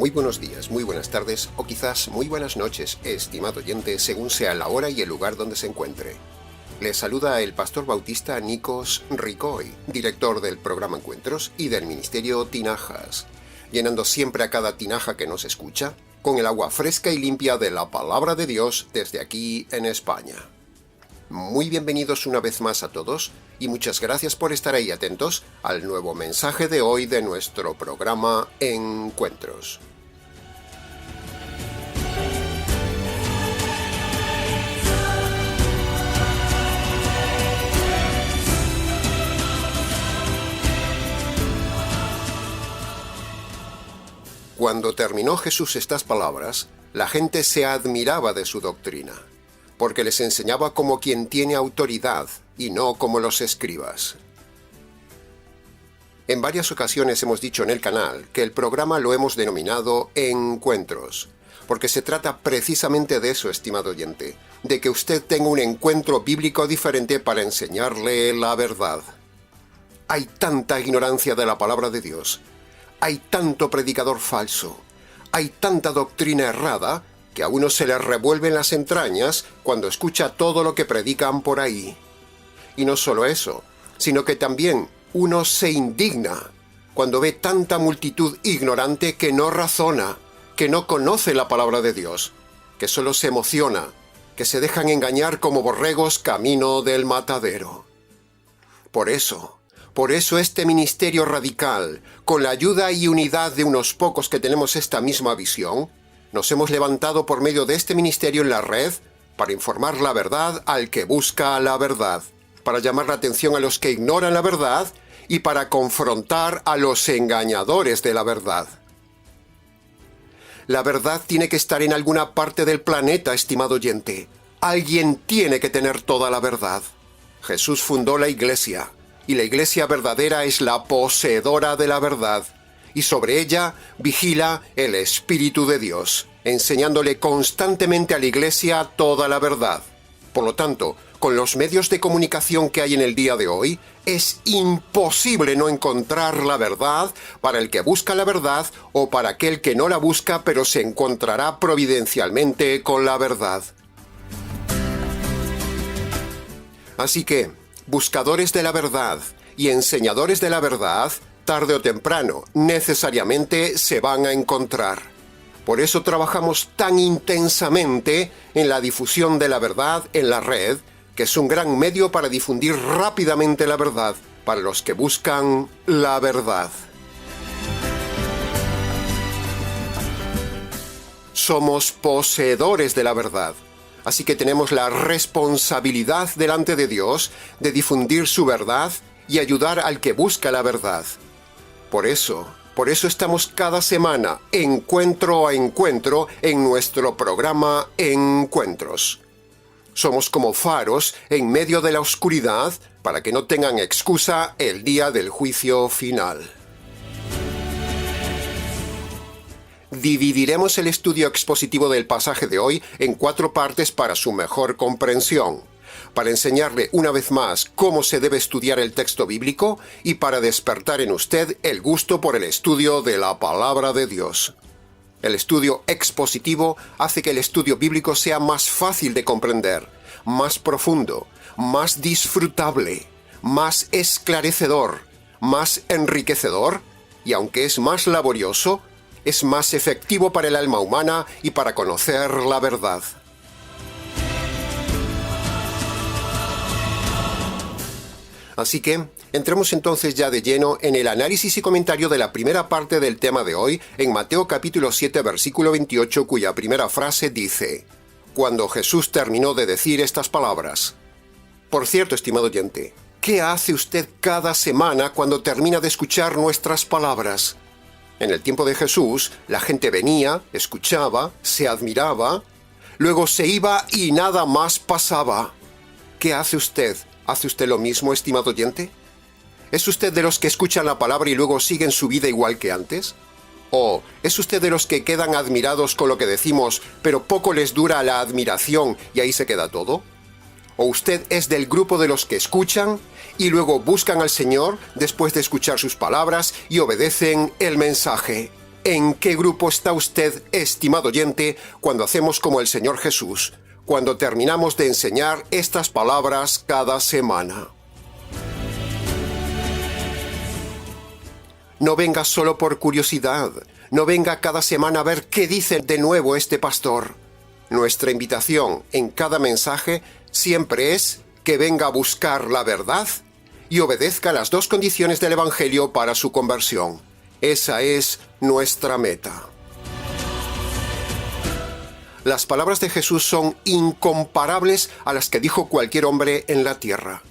Muy buenos días, muy buenas tardes o quizás muy buenas noches, estimado oyente, según sea la hora y el lugar donde se encuentre. Les saluda el pastor bautista Nikos Ricoy, director del programa Encuentros y del ministerio Tinajas, llenando siempre a cada tinaja que nos escucha con el agua fresca y limpia de la palabra de Dios desde aquí en España. Muy bienvenidos una vez más a todos y muchas gracias por estar ahí atentos al nuevo mensaje de hoy de nuestro programa Encuentros. Cuando terminó Jesús estas palabras, la gente se admiraba de su doctrina, porque les enseñaba como quien tiene autoridad y no como los escribas. En varias ocasiones hemos dicho en el canal que el programa lo hemos denominado Encuentros, porque se trata precisamente de eso, estimado oyente, de que usted tenga un encuentro bíblico diferente para enseñarle la verdad. Hay tanta ignorancia de la palabra de Dios, hay tanto predicador falso, hay tanta doctrina errada, que a uno se le revuelven las entrañas cuando escucha todo lo que predican por ahí. Y no solo eso, sino que también uno se indigna cuando ve tanta multitud ignorante que no razona, que no conoce la palabra de Dios, que solo se emociona, que se dejan engañar como borregos camino del matadero. Por eso este ministerio radical, con la ayuda y unidad de unos pocos que tenemos esta misma visión, nos hemos levantado por medio de este ministerio en la red para informar la verdad al que busca la verdad, para llamar la atención a los que ignoran la verdad y para confrontar a los engañadores de la verdad. La verdad tiene que estar en alguna parte del planeta, estimado oyente. Alguien tiene que tener toda la verdad. Jesús fundó la Iglesia, y la Iglesia verdadera es la poseedora de la verdad, y sobre ella vigila el Espíritu de Dios, enseñándole constantemente a la Iglesia toda la verdad. Por lo tanto, con los medios de comunicación que hay en el día de hoy, es imposible no encontrar la verdad para el que busca la verdad o para aquel que no la busca pero se encontrará providencialmente con la verdad. Así que, buscadores de la verdad y enseñadores de la verdad, tarde o temprano, necesariamente se van a encontrar. Por eso trabajamos tan intensamente en la difusión de la verdad en la red, que es un gran medio para difundir rápidamente la verdad, para los que buscan la verdad. Somos poseedores de la verdad, así que tenemos la responsabilidad delante de Dios de difundir su verdad y ayudar al que busca la verdad. Por eso estamos cada semana, encuentro a encuentro, en nuestro programa Encuentros. Somos como faros en medio de la oscuridad para que no tengan excusa el día del juicio final. Dividiremos el estudio expositivo del pasaje de hoy en 4 partes para su mejor comprensión, para enseñarle una vez más cómo se debe estudiar el texto bíblico y para despertar en usted el gusto por el estudio de la palabra de Dios. El estudio expositivo hace que el estudio bíblico sea más fácil de comprender, más profundo, más disfrutable, más esclarecedor, más enriquecedor y, aunque es más laborioso, es más efectivo para el alma humana y para conocer la verdad. Así que, entremos entonces ya de lleno en el análisis y comentario de la primera parte del tema de hoy, en Mateo capítulo 7, versículo 28, cuya primera frase dice: Cuando Jesús terminó de decir estas palabras. Por cierto, estimado oyente, ¿qué hace usted cada semana cuando termina de escuchar nuestras palabras? En el tiempo de Jesús, la gente venía, escuchaba, se admiraba, luego se iba y nada más pasaba. ¿Qué hace usted? ¿Hace usted lo mismo, estimado oyente? ¿Es usted de los que escuchan la palabra y luego siguen su vida igual que antes? ¿O es usted de los que quedan admirados con lo que decimos, pero poco les dura la admiración y ahí se queda todo? ¿O usted es del grupo de los que escuchan y luego buscan al Señor después de escuchar sus palabras y obedecen el mensaje? ¿En qué grupo está usted, estimado oyente, cuando hacemos como el Señor Jesús, cuando terminamos de enseñar estas palabras cada semana? No venga solo por curiosidad, no venga cada semana a ver qué dice de nuevo este pastor. Nuestra invitación en cada mensaje siempre es que venga a buscar la verdad y obedezca las dos condiciones del Evangelio para su conversión. Esa es nuestra meta. Las palabras de Jesús son incomparables a las que dijo cualquier hombre en la tierra.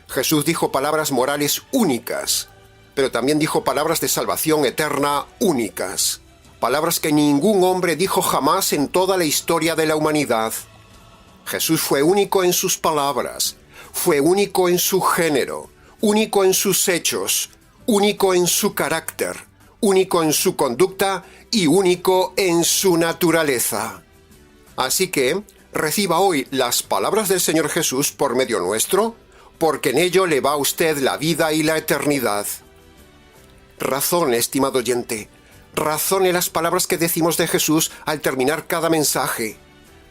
Jesús dijo palabras morales únicas, pero también dijo palabras de salvación eterna únicas. Palabras que ningún hombre dijo jamás en toda la historia de la humanidad. Jesús fue único en sus palabras, fue único en su género, único en sus hechos, único en su carácter, único en su conducta y único en su naturaleza. Así que, reciba hoy las palabras del Señor Jesús por medio nuestro, porque en ello le va a usted la vida y la eternidad. Razone, estimado oyente, razone las palabras que decimos de Jesús al terminar cada mensaje.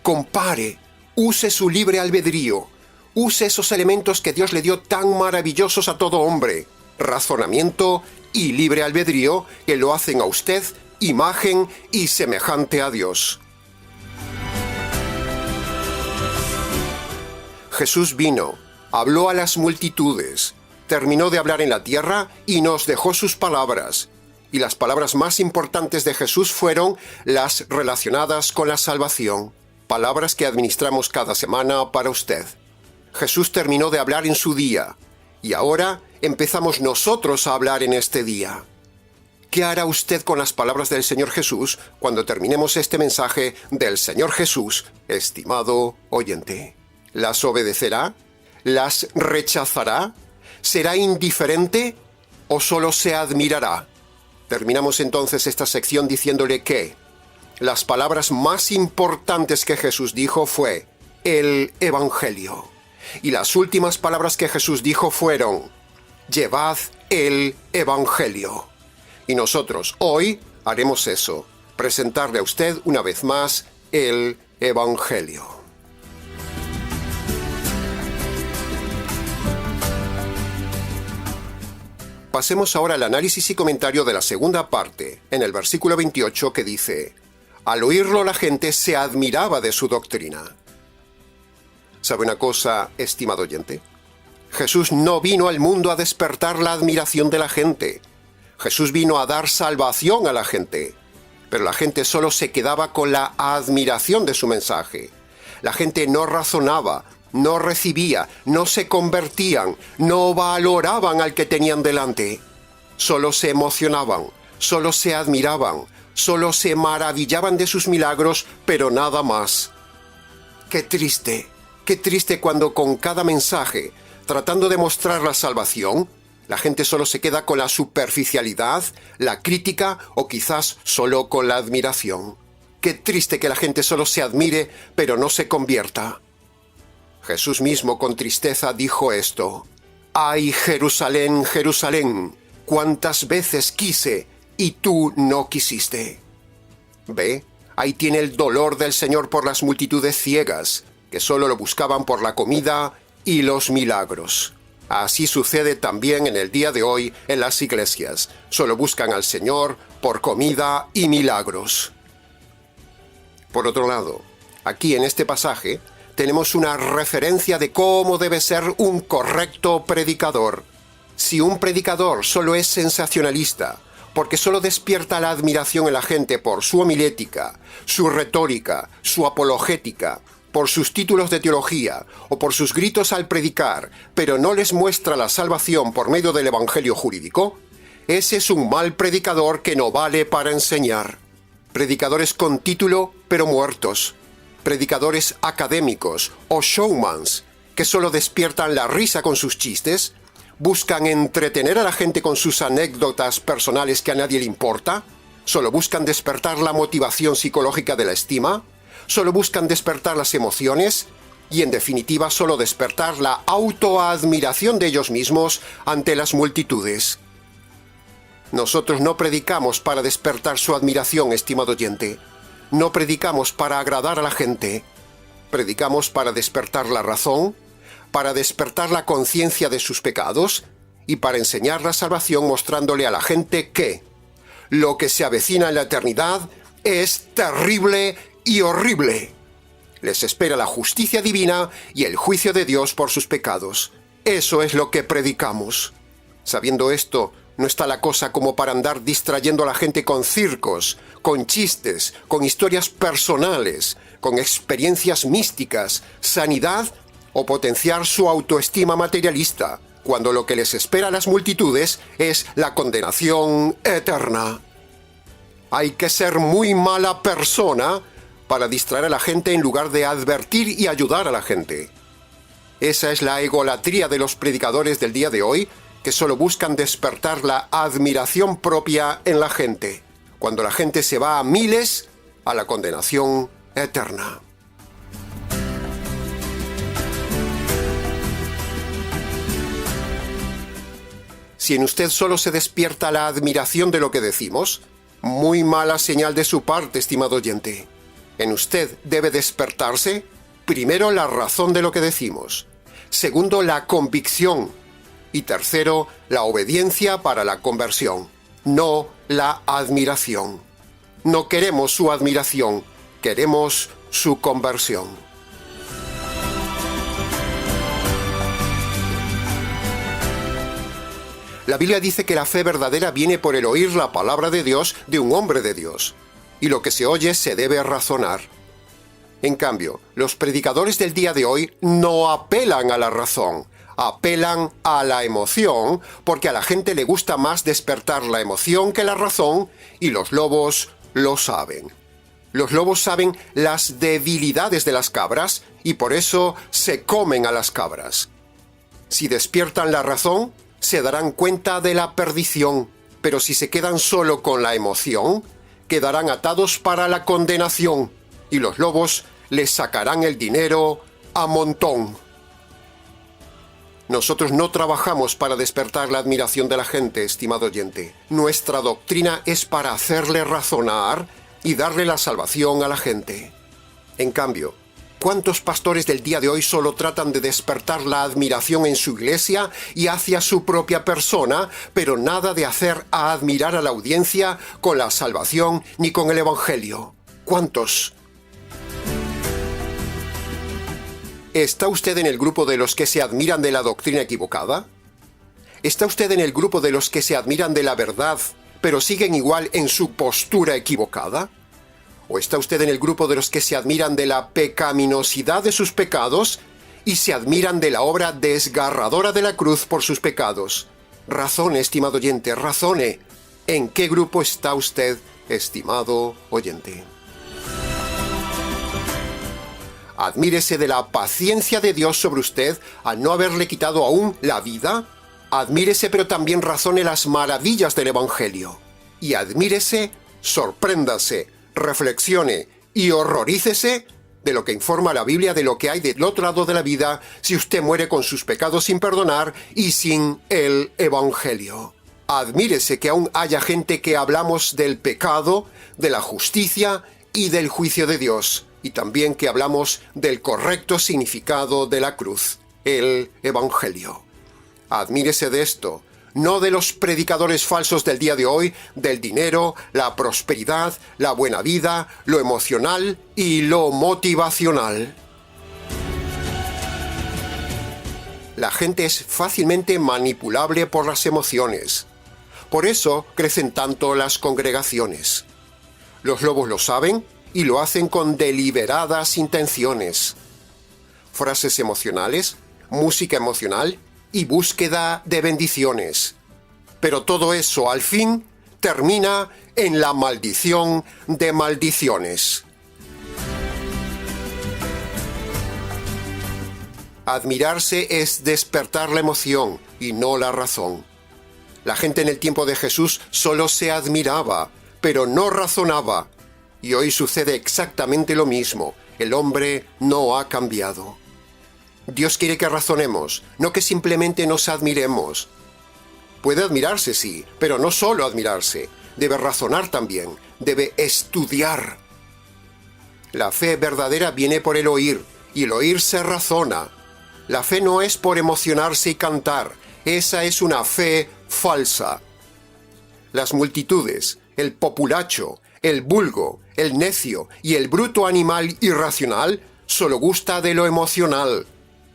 Compare, use su libre albedrío, use esos elementos que Dios le dio tan maravillosos a todo hombre, razonamiento y libre albedrío, que lo hacen a usted imagen y semejante a Dios. Jesús vino, habló a las multitudes, terminó de hablar en la tierra y nos dejó sus palabras. Y las palabras más importantes de Jesús fueron las relacionadas con la salvación, palabras que administramos cada semana para usted. Jesús terminó de hablar en su día, y ahora empezamos nosotros a hablar en este día. ¿Qué hará usted con las palabras del Señor Jesús cuando terminemos este mensaje del Señor Jesús, estimado oyente? ¿Las obedecerá? ¿Las rechazará? ¿Será indiferente o solo se admirará? Terminamos entonces esta sección diciéndole que las palabras más importantes que Jesús dijo fue el Evangelio. Y las últimas palabras que Jesús dijo fueron: llevad el Evangelio. Y nosotros hoy haremos eso, presentarle a usted una vez más el Evangelio. Pasemos ahora al análisis y comentario de la segunda parte, en el versículo 28, que dice: al oírlo la gente se admiraba de su doctrina. ¿Sabe una cosa, estimado oyente? Jesús no vino al mundo a despertar la admiración de la gente. Jesús vino a dar salvación a la gente. Pero la gente solo se quedaba con la admiración de su mensaje. La gente no razonaba, no recibía, no se convertían, no valoraban al que tenían delante. Solo se emocionaban, solo se admiraban, solo se maravillaban de sus milagros, pero nada más. Qué triste cuando con cada mensaje, tratando de mostrar la salvación, la gente solo se queda con la superficialidad, la crítica o quizás solo con la admiración. Qué triste que la gente solo se admire, pero no se convierta. Jesús mismo con tristeza dijo esto: ¡ay, Jerusalén, Jerusalén! ¿Cuántas veces quise y tú no quisiste? ¿Ve? Ahí tiene el dolor del Señor por las multitudes ciegas, que solo lo buscaban por la comida y los milagros. Así sucede también en el día de hoy en las iglesias. Solo buscan al Señor por comida y milagros. Por otro lado, aquí en este pasaje, tenemos una referencia de cómo debe ser un correcto predicador. Si un predicador solo es sensacionalista, porque solo despierta la admiración en la gente por su homilética, su retórica, su apologética, por sus títulos de teología o por sus gritos al predicar, pero no les muestra la salvación por medio del evangelio jurídico, ese es un mal predicador que no vale para enseñar. Predicadores con título, pero muertos. Predicadores académicos o showmans que solo despiertan la risa con sus chistes, buscan entretener a la gente con sus anécdotas personales que a nadie le importa, solo buscan despertar la motivación psicológica de la estima, solo buscan despertar las emociones y, en definitiva, solo despertar la autoadmiración de ellos mismos ante las multitudes. Nosotros no predicamos para despertar su admiración, estimado oyente. No predicamos para agradar a la gente. Predicamos para despertar la razón, para despertar la conciencia de sus pecados y para enseñar la salvación mostrándole a la gente que lo que se avecina en la eternidad es terrible y horrible. Les espera la justicia divina y el juicio de Dios por sus pecados. Eso es lo que predicamos. Sabiendo esto, no está la cosa como para andar distrayendo a la gente con circos, con chistes, con historias personales, con experiencias místicas, sanidad o potenciar su autoestima materialista, cuando lo que les espera a las multitudes es la condenación eterna. Hay que ser muy mala persona para distraer a la gente en lugar de advertir y ayudar a la gente. Esa es la egolatría de los predicadores del día de hoy, que solo buscan despertar la admiración propia en la gente, cuando la gente se va a miles a la condenación eterna. Si en usted solo se despierta la admiración de lo que decimos, muy mala señal de su parte, estimado oyente. En usted debe despertarse, primero, la razón de lo que decimos, segundo, la convicción, y tercero, la obediencia para la conversión, no la admiración. No queremos su admiración, queremos su conversión. La Biblia dice que la fe verdadera viene por el oír la palabra de Dios de un hombre de Dios, y lo que se oye se debe razonar. En cambio, los predicadores del día de hoy no apelan a la razón, apelan a la emoción, porque a la gente le gusta más despertar la emoción que la razón, y los lobos lo saben. Los lobos saben las debilidades de las cabras, y por eso se comen a las cabras. Si despiertan la razón, se darán cuenta de la perdición, pero si se quedan solo con la emoción, quedarán atados para la condenación, y los lobos les sacarán el dinero a montón. Nosotros no trabajamos para despertar la admiración de la gente, estimado oyente. Nuestra doctrina es para hacerle razonar y darle la salvación a la gente. En cambio, ¿cuántos pastores del día de hoy solo tratan de despertar la admiración en su iglesia y hacia su propia persona, pero nada de hacer a admirar a la audiencia con la salvación ni con el Evangelio? ¿Cuántos? ¿Está usted en el grupo de los que se admiran de la doctrina equivocada? ¿Está usted en el grupo de los que se admiran de la verdad, pero siguen igual en su postura equivocada? ¿O está usted en el grupo de los que se admiran de la pecaminosidad de sus pecados y se admiran de la obra desgarradora de la cruz por sus pecados? Razone, estimado oyente, razone. ¿En qué grupo está usted, estimado oyente? Admírese de la paciencia de Dios sobre usted al no haberle quitado aún la vida. Admírese, pero también razone las maravillas del Evangelio. Y admírese, sorpréndase, reflexione y horrorícese de lo que informa la Biblia de lo que hay del otro lado de la vida si usted muere con sus pecados sin perdonar y sin el Evangelio. Admírese que aún haya gente que hablamos del pecado, de la justicia y del juicio de Dios, y también que hablamos del correcto significado de la cruz, el Evangelio. Admírese de esto, no de los predicadores falsos del día de hoy, del dinero, la prosperidad, la buena vida, lo emocional y lo motivacional. La gente es fácilmente manipulable por las emociones. Por eso crecen tanto las congregaciones. Los lobos lo saben y lo hacen con deliberadas intenciones. Frases emocionales, música emocional y búsqueda de bendiciones. Pero todo eso, al fin, termina en la maldición de maldiciones. Admirarse es despertar la emoción y no la razón. La gente en el tiempo de Jesús solo se admiraba, pero no razonaba. Y hoy sucede exactamente lo mismo. El hombre no ha cambiado. Dios quiere que razonemos, no que simplemente nos admiremos. Puede admirarse, sí, pero no solo admirarse. Debe razonar también, debe estudiar. La fe verdadera viene por el oír, y el oír se razona. La fe no es por emocionarse y cantar, esa es una fe falsa. Las multitudes, el populacho, el vulgo, el necio y el bruto animal irracional solo gusta de lo emocional.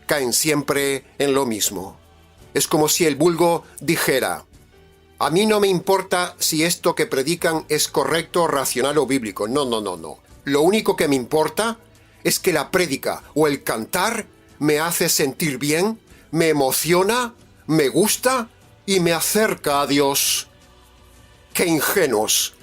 Caen siempre en lo mismo. Es como si el vulgo dijera: a mí no me importa si esto que predican es correcto, racional o bíblico. No. Lo único que me importa es que la prédica o el cantar me hace sentir bien, me emociona, me gusta y me acerca a Dios. ¡Qué ingenuos!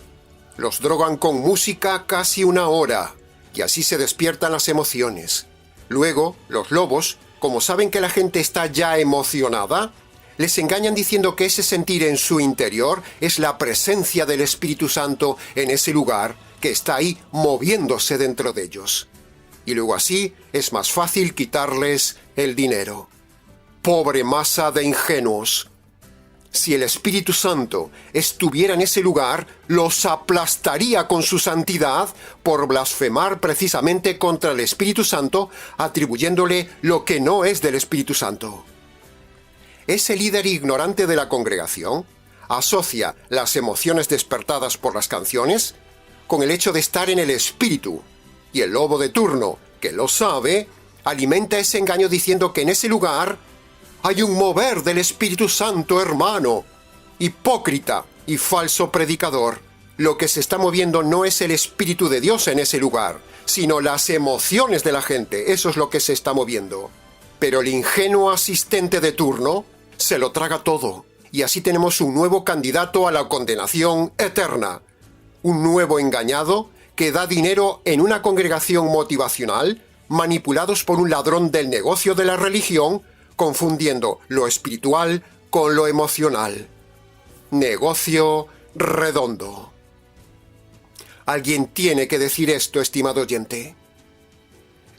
Los drogan con música casi una hora y así se despiertan las emociones. Luego, los lobos, como saben que la gente está ya emocionada, les engañan diciendo que ese sentir en su interior es la presencia del Espíritu Santo en ese lugar que está ahí moviéndose dentro de ellos. Y luego así es más fácil quitarles el dinero. ¡Pobre masa de ingenuos! Si el Espíritu Santo estuviera en ese lugar, los aplastaría con su santidad por blasfemar precisamente contra el Espíritu Santo, atribuyéndole lo que no es del Espíritu Santo. Ese líder ignorante de la congregación asocia las emociones despertadas por las canciones con el hecho de estar en el Espíritu, y el lobo de turno, que lo sabe, alimenta ese engaño diciendo que en ese lugar hay un mover del Espíritu Santo, hermano. Hipócrita y falso predicador. Lo que se está moviendo no es el Espíritu de Dios en ese lugar, sino las emociones de la gente. Eso es lo que se está moviendo. Pero el ingenuo asistente de turno se lo traga todo. Y así tenemos un nuevo candidato a la condenación eterna. Un nuevo engañado que da dinero en una congregación motivacional, manipulados por un ladrón del negocio de la religión, confundiendo lo espiritual con lo emocional. Negocio redondo. Alguien tiene que decir esto, estimado oyente.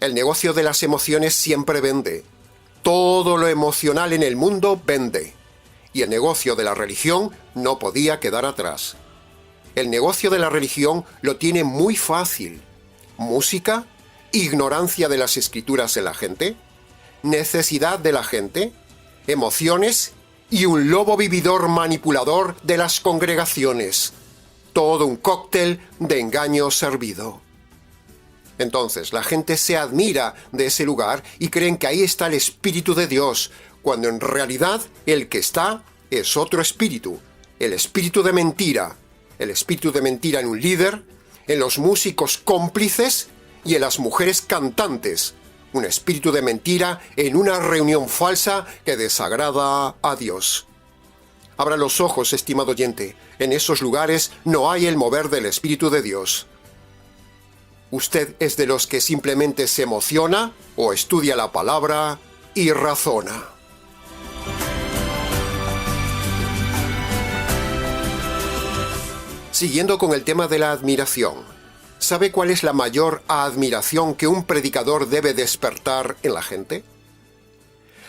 El negocio de las emociones siempre vende. Todo lo emocional en el mundo vende. Y el negocio de la religión no podía quedar atrás. El negocio de la religión lo tiene muy fácil. Música, ignorancia de las escrituras en la gente, necesidad de la gente, emociones y un lobo vividor manipulador de las congregaciones. Todo un cóctel de engaño servido. Entonces la gente se admira de ese lugar y creen que ahí está el Espíritu de Dios, cuando en realidad el que está es otro espíritu, el espíritu de mentira. El espíritu de mentira en un líder, en los músicos cómplices y en las mujeres cantantes. Un espíritu de mentira en una reunión falsa que desagrada a Dios. Abra los ojos, estimado oyente. En esos lugares no hay el mover del Espíritu de Dios. ¿Usted es de los que simplemente se emociona o estudia la palabra y razona? Siguiendo con el tema de la admiración. ¿Sabe cuál es la mayor admiración que un predicador debe despertar en la gente?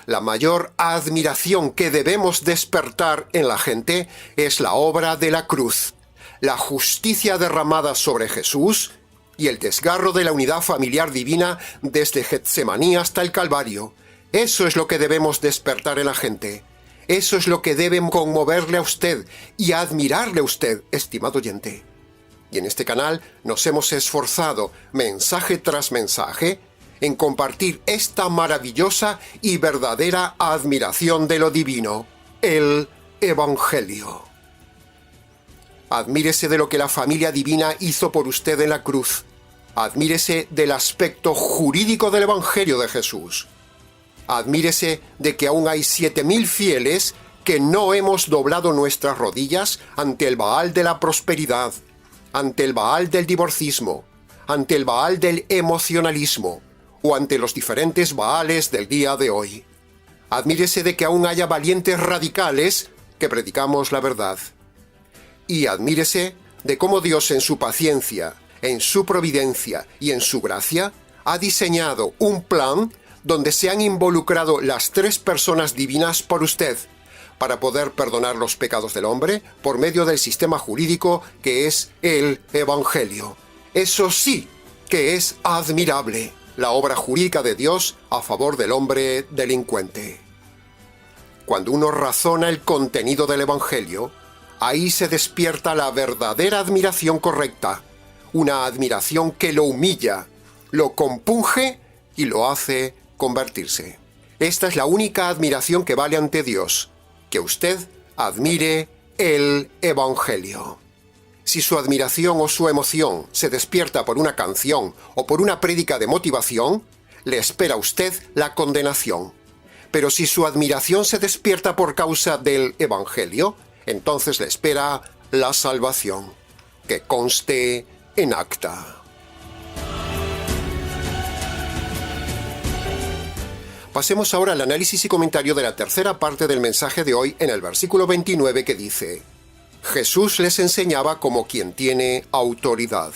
La mayor admiración que debemos despertar en la gente es la obra de la cruz, la justicia derramada sobre Jesús y el desgarro de la unidad familiar divina desde Getsemaní hasta el Calvario. Eso es lo que debemos despertar en la gente. Eso es lo que debe conmoverle a usted y admirarle a usted, estimado oyente. Y en este canal nos hemos esforzado, mensaje tras mensaje, en compartir esta maravillosa y verdadera admiración de lo divino, el Evangelio. Admírese de lo que la familia divina hizo por usted en la cruz. Admírese del aspecto jurídico del Evangelio de Jesús. Admírese de que aún hay 7.000 fieles que no hemos doblado nuestras rodillas ante el Baal de la prosperidad, ante el Baal del divorcismo, ante el Baal del emocionalismo o ante los diferentes Baales del día de hoy. Admírese de que aún haya valientes radicales que predicamos la verdad. Y admírese de cómo Dios en su paciencia, en su providencia y en su gracia ha diseñado un plan donde se han involucrado las tres personas divinas por usted, para poder perdonar los pecados del hombre por medio del sistema jurídico que es el Evangelio. Eso sí que es admirable, la obra jurídica de Dios a favor del hombre delincuente. Cuando uno razona el contenido del Evangelio, ahí se despierta la verdadera admiración correcta, una admiración que lo humilla, lo compunge y lo hace convertirse. Esta es la única admiración que vale ante Dios, que usted admire el Evangelio. Si su admiración o su emoción se despierta por una canción o por una prédica de motivación, le espera a usted la condenación. Pero si su admiración se despierta por causa del Evangelio, entonces le espera la salvación, que conste en acta. Pasemos ahora al análisis y comentario de la tercera parte del mensaje de hoy en el versículo 29 que dice: Jesús les enseñaba como quien tiene autoridad.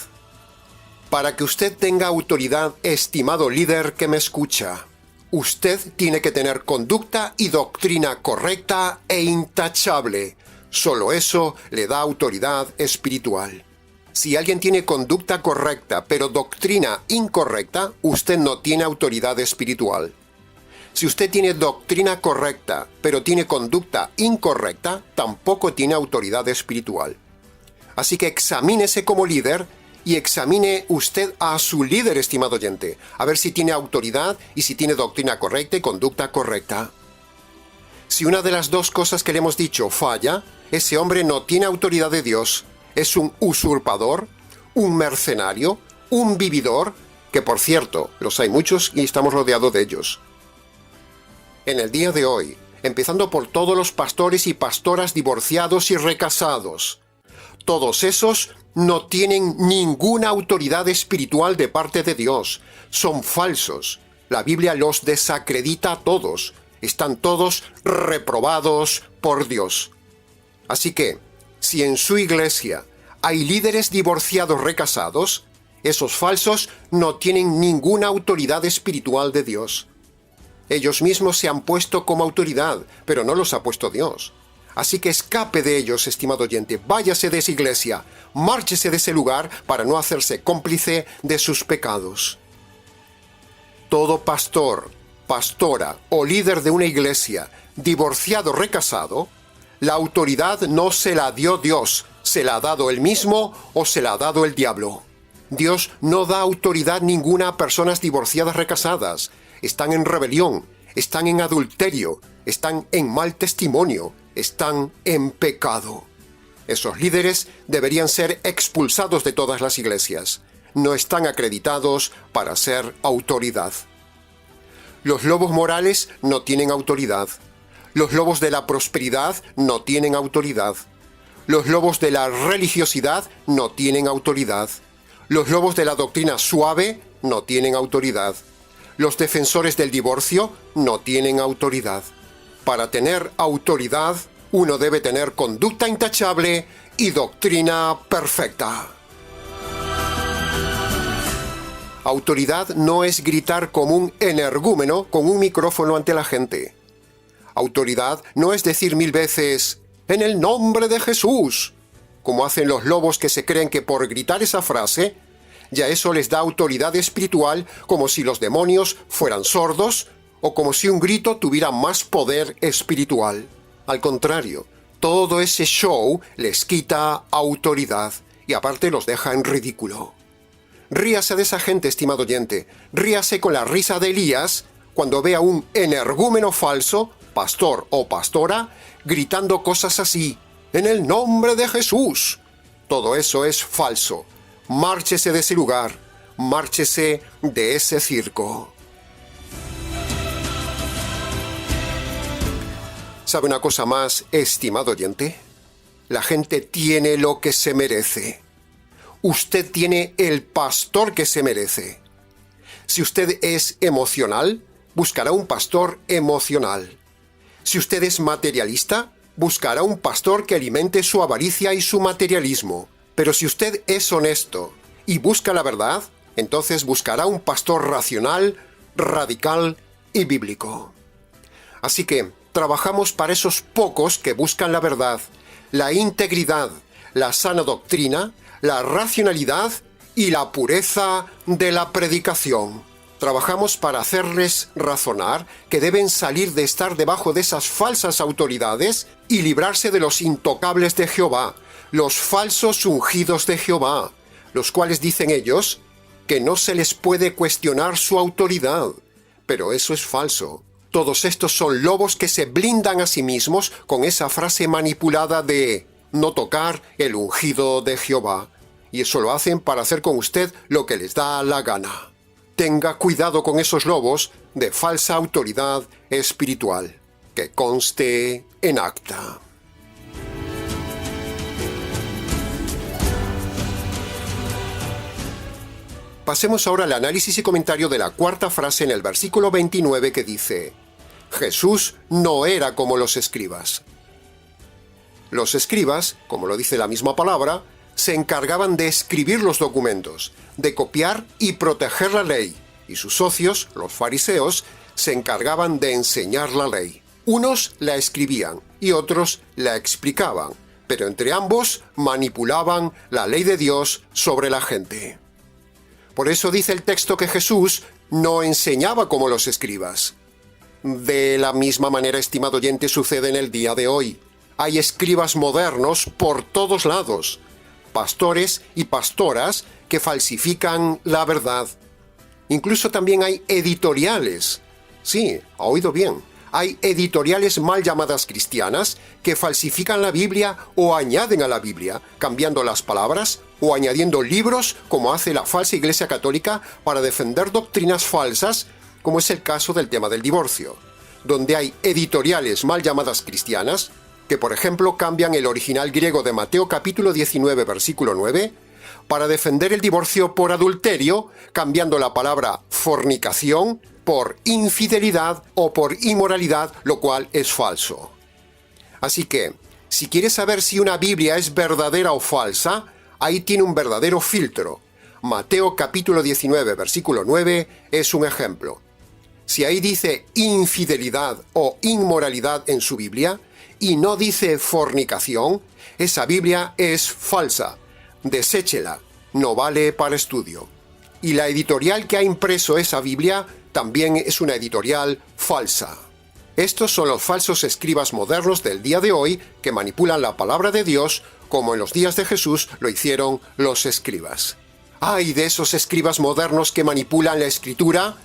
Para que usted tenga autoridad, estimado líder que me escucha, usted tiene que tener conducta y doctrina correcta e intachable. Solo eso le da autoridad espiritual. Si alguien tiene conducta correcta pero doctrina incorrecta, usted no tiene autoridad espiritual. Si usted tiene doctrina correcta, pero tiene conducta incorrecta, tampoco tiene autoridad espiritual. Así que examínese como líder y examine usted a su líder, estimado oyente, a ver si tiene autoridad y si tiene doctrina correcta y conducta correcta. Si una de las dos cosas que le hemos dicho falla, ese hombre no tiene autoridad de Dios. Es un usurpador, un mercenario, un vividor, que por cierto, los hay muchos y estamos rodeados de ellos. En el día de hoy, empezando por todos los pastores y pastoras divorciados y recasados, todos esos no tienen ninguna autoridad espiritual de parte de Dios. Son falsos. La Biblia los desacredita a todos. Están todos reprobados por Dios. Así que, si en su iglesia hay líderes divorciados recasados, esos falsos no tienen ninguna autoridad espiritual de Dios. Ellos mismos se han puesto como autoridad, pero no los ha puesto Dios. Así que escape de ellos, estimado oyente, váyase de esa iglesia, márchese de ese lugar para no hacerse cómplice de sus pecados. Todo pastor, pastora o líder de una iglesia, divorciado o recasado, la autoridad no se la dio Dios, se la ha dado él mismo o se la ha dado el diablo. Dios no da autoridad ninguna a personas divorciadas recasadas. Están en rebelión, están en adulterio, están en mal testimonio, están en pecado. Esos líderes deberían ser expulsados de todas las iglesias. No están acreditados para ser autoridad. Los lobos morales no tienen autoridad. Los lobos de la prosperidad no tienen autoridad. Los lobos de la religiosidad no tienen autoridad. Los lobos de la doctrina suave no tienen autoridad. Los defensores del divorcio no tienen autoridad. Para tener autoridad, uno debe tener conducta intachable y doctrina perfecta. Autoridad no es gritar como un energúmeno con un micrófono ante la gente. Autoridad no es decir 1000 veces, «en el nombre de Jesús», como hacen los lobos que se creen que por gritar esa frase, ya eso les da autoridad espiritual, como si los demonios fueran sordos o como si un grito tuviera más poder espiritual. Al contrario, todo ese show les quita autoridad y aparte los deja en ridículo. Ríase de esa gente, estimado oyente, ríase con la risa de Elías cuando vea un energúmeno falso, pastor o pastora, gritando cosas así, «en el nombre de Jesús». Todo eso es falso. Márchese de ese lugar, márchese de ese circo. ¿Sabe una cosa más, estimado oyente? La gente tiene lo que se merece. Usted tiene el pastor que se merece. Si usted es emocional, buscará un pastor emocional. Si usted es materialista, buscará un pastor que alimente su avaricia y su materialismo. Pero si usted es honesto y busca la verdad, entonces buscará un pastor racional, radical y bíblico. Así que, trabajamos para esos pocos que buscan la verdad, la integridad, la sana doctrina, la racionalidad y la pureza de la predicación. Trabajamos para hacerles razonar que deben salir de estar debajo de esas falsas autoridades y librarse de los intocables de Jehová, los falsos ungidos de Jehová, los cuales dicen ellos que no se les puede cuestionar su autoridad. Pero eso es falso. Todos estos son lobos que se blindan a sí mismos con esa frase manipulada de no tocar el ungido de Jehová. Y eso lo hacen para hacer con usted lo que les da la gana. Tenga cuidado con esos lobos de falsa autoridad espiritual. Que conste en acta. Pasemos ahora al análisis y comentario de la cuarta frase en el versículo 29 que dice: Jesús no era como los escribas. Los escribas, como lo dice la misma palabra, se encargaban de escribir los documentos, de copiar y proteger la ley, y sus socios, los fariseos, se encargaban de enseñar la ley. Unos la escribían y otros la explicaban, pero entre ambos manipulaban la ley de Dios sobre la gente. Por eso dice el texto que Jesús no enseñaba como los escribas. De la misma manera, estimado oyente, sucede en el día de hoy. Hay escribas modernos por todos lados, pastores y pastoras que falsifican la verdad. Incluso también hay editoriales. Sí, ha oído bien. Hay editoriales mal llamadas cristianas que falsifican la Biblia o añaden a la Biblia, cambiando las palabras o añadiendo libros, como hace la falsa Iglesia Católica para defender doctrinas falsas, como es el caso del tema del divorcio, donde hay editoriales mal llamadas cristianas que, por ejemplo, cambian el original griego de Mateo capítulo 19, versículo 9, para defender el divorcio por adulterio, cambiando la palabra fornicación por infidelidad o por inmoralidad, lo cual es falso. Así que, si quieres saber si una Biblia es verdadera o falsa, ahí tiene un verdadero filtro. Mateo capítulo 19, versículo 9 es un ejemplo. Si ahí dice infidelidad o inmoralidad en su Biblia, y no dice fornicación, esa Biblia es falsa. Deséchela, no vale para estudio. Y la editorial que ha impreso esa Biblia también es una editorial falsa. Estos son los falsos escribas modernos del día de hoy que manipulan la palabra de Dios como en los días de Jesús lo hicieron los escribas. ¡Ay de esos escribas modernos que manipulan la Escritura!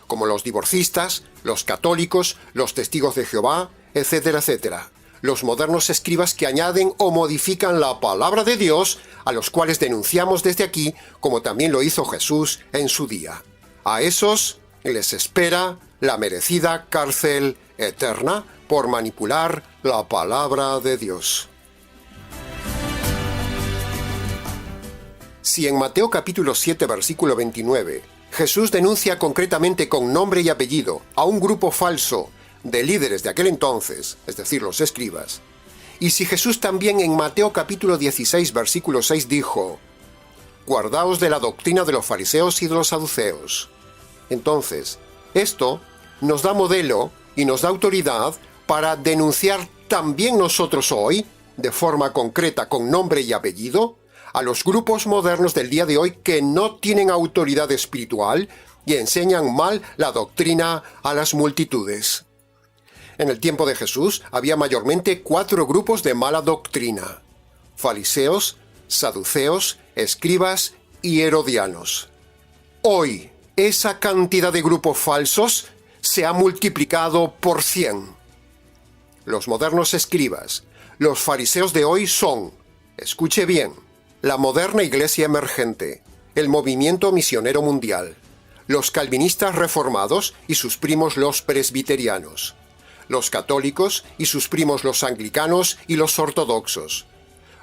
Como los divorcistas, los católicos, los testigos de Jehová, etcétera, etcétera. Los modernos escribas que añaden o modifican la palabra de Dios, a los cuales denunciamos desde aquí, como también lo hizo Jesús en su día. A esos les espera la merecida cárcel eterna por manipular la palabra de Dios. Si en Mateo capítulo 7, versículo 29, Jesús denuncia concretamente con nombre y apellido a un grupo falso de líderes de aquel entonces, es decir, los escribas, y si Jesús también en Mateo capítulo 16, versículo 6 dijo: «Guardaos de la doctrina de los fariseos y de los saduceos», entonces, esto nos da modelo y nos da autoridad para denunciar también nosotros hoy, de forma concreta con nombre y apellido, a los grupos modernos del día de hoy que no tienen autoridad espiritual y enseñan mal la doctrina a las multitudes. En el tiempo de Jesús había mayormente 4 grupos de mala doctrina: fariseos, saduceos, escribas y herodianos. Hoy, esa cantidad de grupos falsos se ha multiplicado por 100. Los modernos escribas, los fariseos de hoy son, escuche bien, la moderna iglesia emergente, el movimiento misionero mundial, los calvinistas reformados y sus primos los presbiterianos, los católicos y sus primos los anglicanos y los ortodoxos,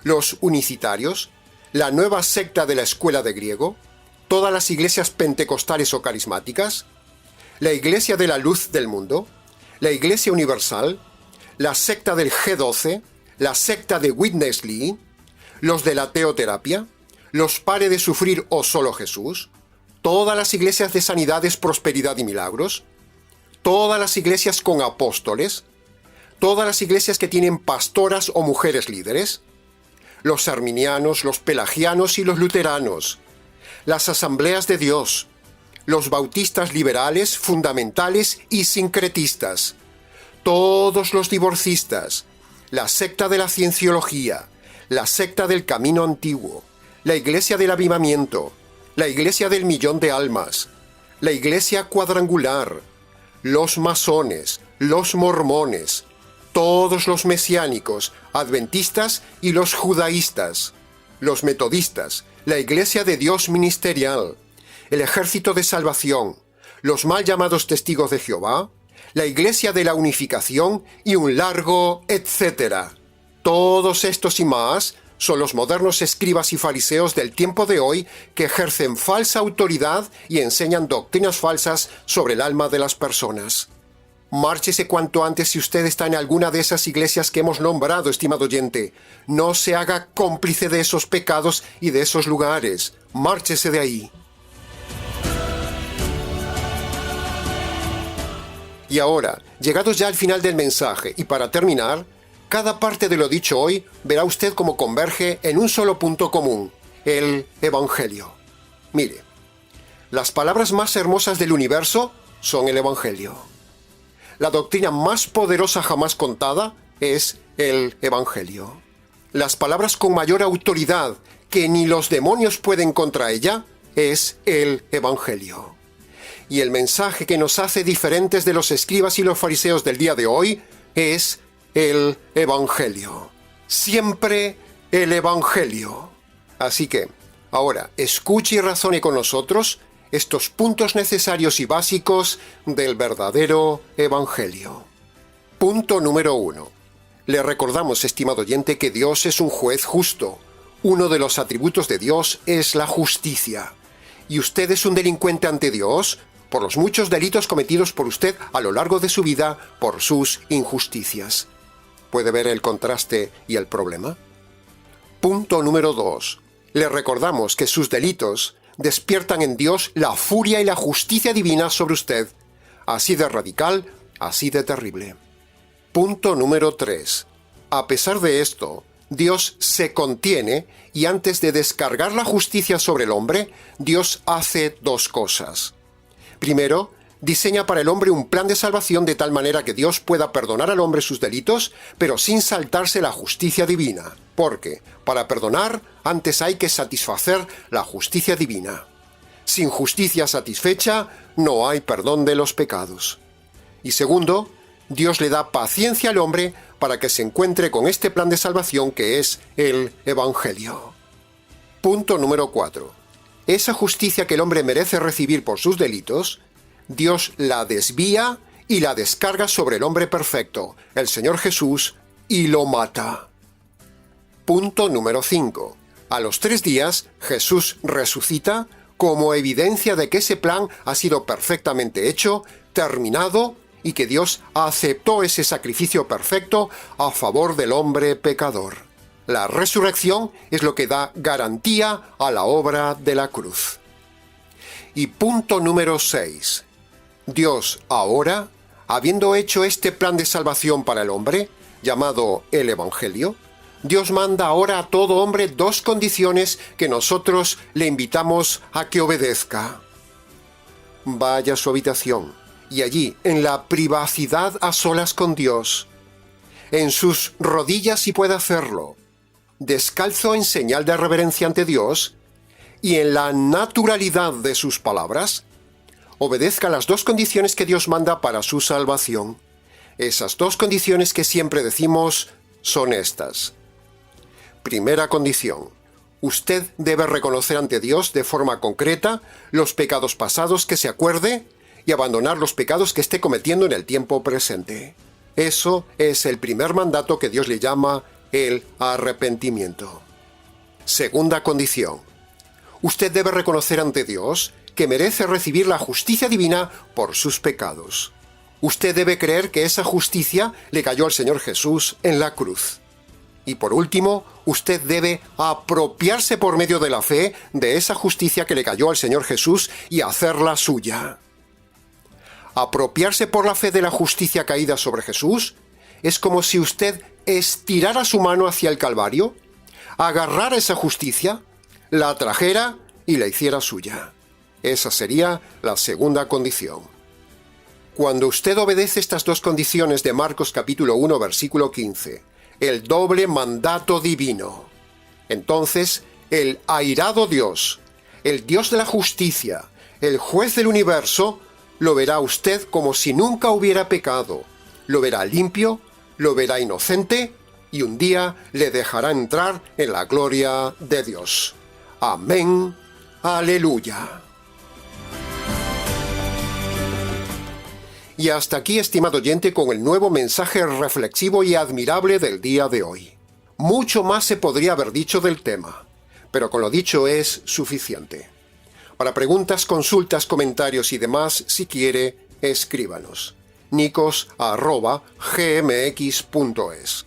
los unicitarios, la nueva secta de la escuela de griego, todas las iglesias pentecostales o carismáticas, la iglesia de la luz del mundo, la iglesia universal, la secta del G12, la secta de Witness Lee, los de la teoterapia, los Pare de Sufrir o Solo Jesús, todas las iglesias de sanidades, prosperidad y milagros, todas las iglesias con apóstoles, todas las iglesias que tienen pastoras o mujeres líderes, los arminianos, los pelagianos y los luteranos, las asambleas de Dios, los bautistas liberales, fundamentales y sincretistas, todos los divorcistas, la secta de la cienciología, la secta del camino antiguo, la iglesia del avivamiento, la iglesia del millón de almas, la iglesia cuadrangular, los masones, los mormones, todos los mesiánicos, adventistas y los judaístas, los metodistas, la iglesia de Dios ministerial, el ejército de salvación, los mal llamados testigos de Jehová, la iglesia de la unificación y un largo etcétera. Todos estos y más son los modernos escribas y fariseos del tiempo de hoy que ejercen falsa autoridad y enseñan doctrinas falsas sobre el alma de las personas. Márchese cuanto antes si usted está en alguna de esas iglesias que hemos nombrado, estimado oyente. No se haga cómplice de esos pecados y de esos lugares. Márchese de ahí. Y ahora, llegados ya al final del mensaje y para terminar, cada parte de lo dicho hoy verá usted cómo converge en un solo punto común, el Evangelio. Mire, las palabras más hermosas del universo son el Evangelio. La doctrina más poderosa jamás contada es el Evangelio. Las palabras con mayor autoridad que ni los demonios pueden contra ella es el Evangelio. Y el mensaje que nos hace diferentes de los escribas y los fariseos del día de hoy es el Evangelio. Siempre el Evangelio. Así que, ahora, escuche y razone con nosotros estos puntos necesarios y básicos del verdadero Evangelio. Punto número 1. Le recordamos, estimado oyente, que Dios es un juez justo. Uno de los atributos de Dios es la justicia. Y usted es un delincuente ante Dios por los muchos delitos cometidos por usted a lo largo de su vida por sus injusticias. ¿Puede ver el contraste y el problema? Punto número 2. Le recordamos que sus delitos despiertan en Dios la furia y la justicia divina sobre usted, así de radical, así de terrible. Punto número 3. A pesar de esto, Dios se contiene y antes de descargar la justicia sobre el hombre, Dios hace dos cosas. Primero, diseña para el hombre un plan de salvación de tal manera que Dios pueda perdonar al hombre sus delitos, pero sin saltarse la justicia divina. Porque, para perdonar, antes hay que satisfacer la justicia divina. Sin justicia satisfecha, no hay perdón de los pecados. Y segundo, Dios le da paciencia al hombre para que se encuentre con este plan de salvación que es el Evangelio. Punto número 4. Esa justicia que el hombre merece recibir por sus delitos, Dios la desvía y la descarga sobre el hombre perfecto, el Señor Jesús, y lo mata. Punto número 5. A los 3 días, Jesús resucita como evidencia de que ese plan ha sido perfectamente hecho, terminado, y que Dios aceptó ese sacrificio perfecto a favor del hombre pecador. La resurrección es lo que da garantía a la obra de la cruz. Y punto número 6. Dios ahora, habiendo hecho este plan de salvación para el hombre, llamado el Evangelio, Dios manda ahora a todo hombre 2 condiciones que nosotros le invitamos a que obedezca. Vaya a su habitación y allí, en la privacidad a solas con Dios, en sus rodillas si puede hacerlo, descalzo en señal de reverencia ante Dios, y en la naturalidad de sus palabras, obedezca las 2 condiciones que Dios manda para su salvación. Esas 2 condiciones que siempre decimos son estas. Primera condición. Usted debe reconocer ante Dios de forma concreta los pecados pasados que se acuerde y abandonar los pecados que esté cometiendo en el tiempo presente. Eso es el primer mandato que Dios le llama el arrepentimiento. Segunda condición. Usted debe reconocer ante Dios que merece recibir la justicia divina por sus pecados. Usted debe creer que esa justicia le cayó al Señor Jesús en la cruz. Y por último, usted debe apropiarse por medio de la fe de esa justicia que le cayó al Señor Jesús y hacerla suya. Apropiarse por la fe de la justicia caída sobre Jesús Es como si usted estirara su mano hacia el Calvario, agarrara esa justicia, la trajera y la hiciera suya. Esa sería la segunda condición. Cuando usted obedece estas dos condiciones de Marcos capítulo 1, versículo 15, el doble mandato divino, entonces el airado Dios, el Dios de la justicia, el juez del universo, lo verá usted como si nunca hubiera pecado, lo verá limpio, lo verá inocente y un día le dejará entrar en la gloria de Dios. Amén. Aleluya. Y hasta aquí, estimado oyente, con el nuevo mensaje reflexivo y admirable del día de hoy. Mucho más se podría haber dicho del tema, pero con lo dicho es suficiente. Para preguntas, consultas, comentarios y demás, si quiere, escríbanos. nicos@gmx.es.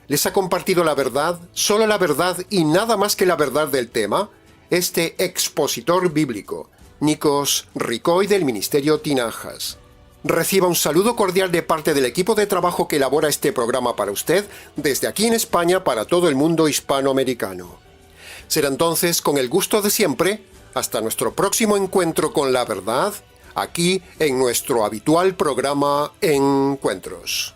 ¿Les ha compartido la verdad, solo la verdad y nada más que la verdad del tema? Este expositor bíblico, Nicos Ricoy del Ministerio Tinajas. Reciba un saludo cordial de parte del equipo de trabajo que elabora este programa para usted, desde aquí en España para todo el mundo hispanoamericano. Será entonces, con el gusto de siempre, hasta nuestro próximo encuentro con la verdad, aquí en nuestro habitual programa Encuentros.